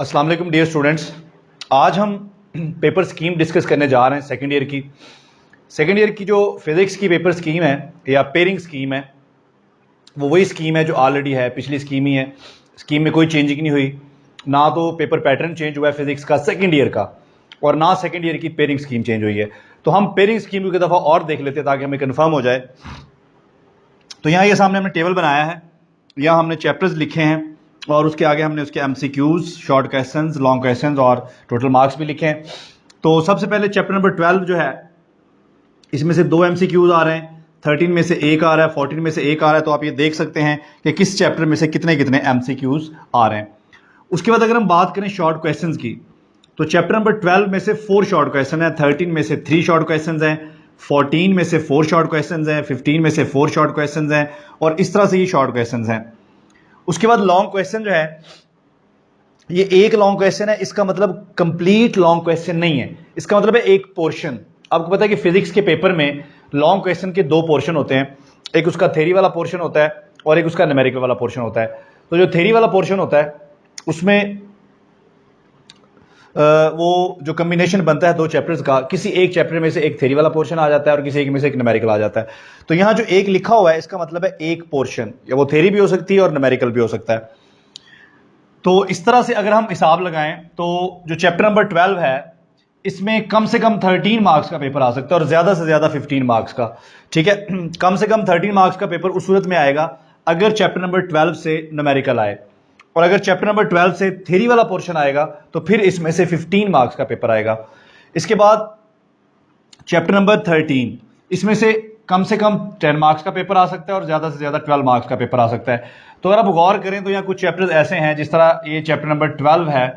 अस्सलाम वालेकुम dear students. आज हम पेपर स्कीम डिस्कस करने जा रहे हैं सेकेंड ईयर की जो फिज़िक्स की पेपर स्कीम है या पेयरिंग स्कीम है, वो वही स्कीम है जो ऑलरेडी है, पिछली स्कीम ही है। स्कीम में कोई चेंजिंग नहीं हुई, ना तो पेपर पैटर्न चेंज हुआ है फिज़िक्स का सेकेंड ईयर का, और ना सेकेंड ईयर की पेयरिंग स्कीम चेंज हुई है। तो हम पेयरिंग स्कीम को एक दफ़ा और देख लेते हैं ताकि हमें कन्फर्म हो जाए। तो यहाँ ये सामने हमने टेबल बनाया है, यहाँ हमने चैप्टर्स लिखे हैं और उसके आगे हमने उसके MCQs, short questions, long questions और टोटल मार्क्स भी लिखे हैं। तो सबसे पहले चैप्टर नंबर 12 जो है, इसमें से 2 MCQs आ रहे हैं, 13 में से 1 आ रहा है, 14 में से 1 आ रहा है। तो आप ये देख सकते हैं कि किस चैप्टर में से कितने कितने MCQs आ रहे हैं। उसके बाद अगर हम बात करें शॉर्ट क्वेश्चंस की, तो चैप्टर नंबर 12 में से 4 शॉर्ट क्वेश्चन है, 13 में से 3 शॉर्ट क्वेश्चन हैं, 14 में से 4 शॉर्ट क्वेश्चन हैं, 15 में से 4 शॉर्ट क्वेश्चन हैं, और इस तरह से ये शॉर्ट क्वेश्चन हैं। उसके बाद लॉन्ग क्वेश्चन जो है, ये एक लॉन्ग क्वेश्चन है, इसका मतलब कंप्लीट लॉन्ग क्वेश्चन नहीं है, इसका मतलब है एक पोर्शन। आपको पता है कि फिजिक्स के पेपर में लॉन्ग क्वेश्चन के 2 पोर्शन होते हैं, एक उसका थ्योरी वाला पोर्शन होता है और एक उसका न्यूमेरिकल वाला पोर्शन होता है। तो जो थ्योरी वाला पोर्शन होता है उसमें वो जो कम्बिनेशन बनता है 2 चैप्टर्स का, किसी एक चैप्टर में से एक थ्योरी वाला पोर्शन आ जाता है और किसी एक में से एक न्यूमेरिकल आ जाता है। तो यहां जो एक लिखा हुआ है इसका मतलब है एक पोर्शन, या वो थ्योरी भी हो सकती है और न्यूमेरिकल भी हो सकता है। तो इस तरह से अगर हम हिसाब लगाएं तो जो चैप्टर नंबर 12 है इसमें कम से कम 13 मार्क्स का पेपर आ सकता है और ज्यादा से ज्यादा 15 मार्क्स का। ठीक है, कम से कम 13 मार्क्स का पेपर उस सूरत में आएगा अगर चैप्टर नंबर 12 से न्यूमेरिकल आए, और अगर चैप्टर नंबर 12 से थ्योरी वाला पोर्शन आएगा तो फिर इसमें से 15 मार्क्स का पेपर आएगा। इसके बाद चैप्टर नंबर 13, इसमें से कम 10 मार्क्स का पेपर आ सकता है और ज्यादा से ज्यादा 12 मार्क्स का पेपर आ सकता है। तो अगर आप गौर करें तो यहाँ कुछ चैप्टर्स ऐसे हैं, जिस तरह ये चैप्टर नंबर 12 है,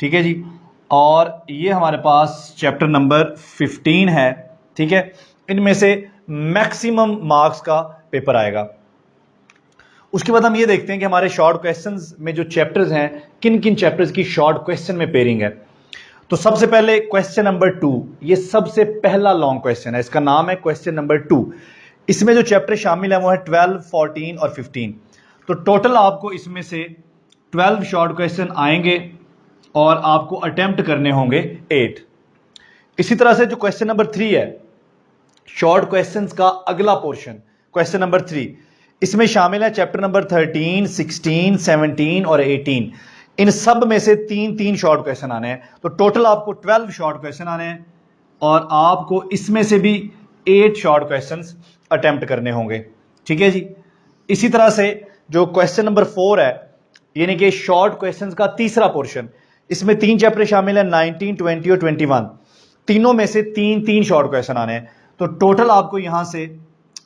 ठीक है जी, और ये हमारे पास चैप्टर नंबर 15 है, ठीक है। इनमें से मैक्सिमम मार्क्स का पेपर आएगा। उसके बाद हम ये देखते हैं कि हमारे शॉर्ट क्वेश्चंस में जो चैप्टर्स हैं, किन किन चैप्टर्स की शॉर्ट क्वेश्चन में पेयरिंग है। तो सबसे पहले क्वेश्चन नंबर 2, ये सबसे पहला लॉन्ग क्वेश्चन है, इसका नाम है क्वेश्चन नंबर 2। इसमें जो चैप्टर शामिल है वो है 12, 14 और 15। तो टोटल आपको इसमें से 12 शॉर्ट क्वेश्चन आएंगे और आपको अटेम्प्ट करने होंगे 8। इसी तरह से जो क्वेश्चन नंबर 3 है, शॉर्ट क्वेश्चंस का अगला पोर्शन, क्वेश्चन नंबर 3, इसमें शामिल है चैप्टर नंबर 13, 16, 17 और 18। इन सब में से 3-3 शॉर्ट क्वेश्चन आने हैं। तो टोटल आपको 12 शॉर्ट क्वेश्चन आने हैं और आपको इसमें से भी 8 शॉर्ट क्वेश्चंस अटेम्प्ट करने होंगे। ठीक है जी। इसी तरह से जो क्वेश्चन नंबर 4 है, यानी कि शॉर्ट क्वेश्चंस का तीसरा पोर्शन, इसमें 3 चैप्टर शामिल है, 19, 20 और 21। तीनों में से 3-3 शॉर्ट क्वेश्चन आने हैं। तो टोटल आपको यहां से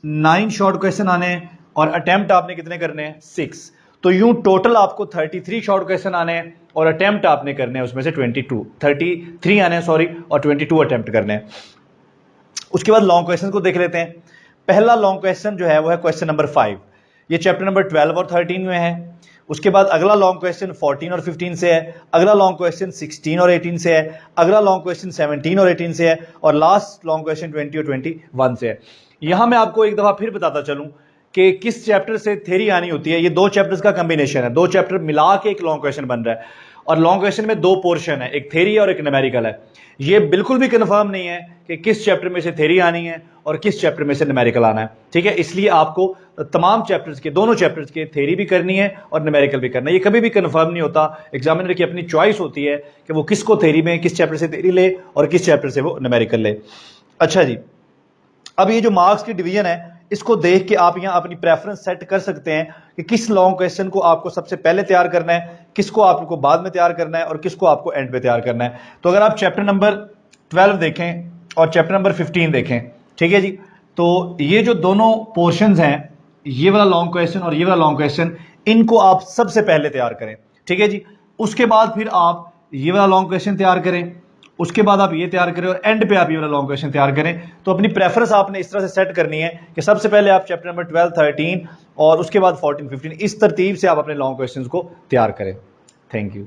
9 शॉर्ट क्वेश्चन आने हैं और अटेम्प्ट आपने कितने करने हैं, 6। तो यूं टोटल आपको 33 शॉर्ट क्वेश्चन आने हैं और अटेम्प्ट आपने करने हैं उसमें से 33 आने हैं, सॉरी, और 22 अटेम्प्ट करने हैं। उसके बाद लॉन्ग क्वेश्चन को देख लेते हैं। पहला लॉन्ग क्वेश्चन जो है वो है क्वेश्चन नंबर 5, ये चैप्टर नंबर 12 और 13 में है। उसके बाद अगला लॉन्ग क्वेश्चन 14 और 15 से है, अगला लॉन्ग क्वेश्चन 16 और 18 से है, अगला लॉन्ग क्वेश्चन 17 और 18 से है, और लास्ट लॉन्ग क्वेश्चन 20 और 21 से है। यहां मैं आपको एक दफा फिर बताता चलूं कि किस चैप्टर से थ्योरी आनी होती है। ये 2 चैप्टर्स का कॉम्बिनेशन है, 2 चैप्टर मिला के एक लॉन्ग क्वेश्चन बन रहा है, और लॉन्ग क्वेश्चन में 2 पोर्शन है, एक थ्योरी और एक न्यूमेरिकल है। ये बिल्कुल भी कंफर्म नहीं है कि किस चैप्टर में से थ्योरी आनी है और किस चैप्टर में से न्यूमेरिकल आना है। ठीक है, इसलिए आपको तमाम चैप्टर्स के, दोनों चैप्टर्स के थ्योरी भी करनी है और न्यूमेरिकल भी करना है। ये कभी भी कंफर्म नहीं होता, एग्जामिनर की अपनी चॉइस होती है कि वो किसको थ्योरी में, किस चैप्टर से थ्योरी ले और किस चैप्टर से वो न्यूमेरिकल ले। अच्छा जी, अब ये जो मार्क्स की डिवीजन है, इसको देख के आप यहां अपनी प्रेफरेंस सेट कर सकते हैं कि किस लॉन्ग क्वेश्चन को आपको सबसे पहले तैयार करना है, किसको आपको बाद में तैयार करना है और किसको आपको एंड पे तैयार करना है। तो अगर आप चैप्टर नंबर 12 देखें और चैप्टर नंबर 15 देखें, ठीक है जी, तो ये जो दोनों पोर्शंस हैं, ये वाला लॉन्ग क्वेश्चन और ये वाला लॉन्ग क्वेश्चन, इनको आप सबसे पहले तैयार करें। ठीक है जी, उसके बाद फिर आप ये वाला लॉन्ग क्वेश्चन तैयार करें, उसके बाद आप ये तैयार करें और एंड पे आप ये वाला लॉन्ग क्वेश्चन तैयार करें। तो अपनी प्रेफरेंस आपने इस तरह से सेट करनी है कि सबसे पहले आप चैप्टर नंबर 12, 13 और उसके बाद 14, 15, इस तरतीब से आप अपने लॉन्ग क्वेश्चंस को तैयार करें। Thank you.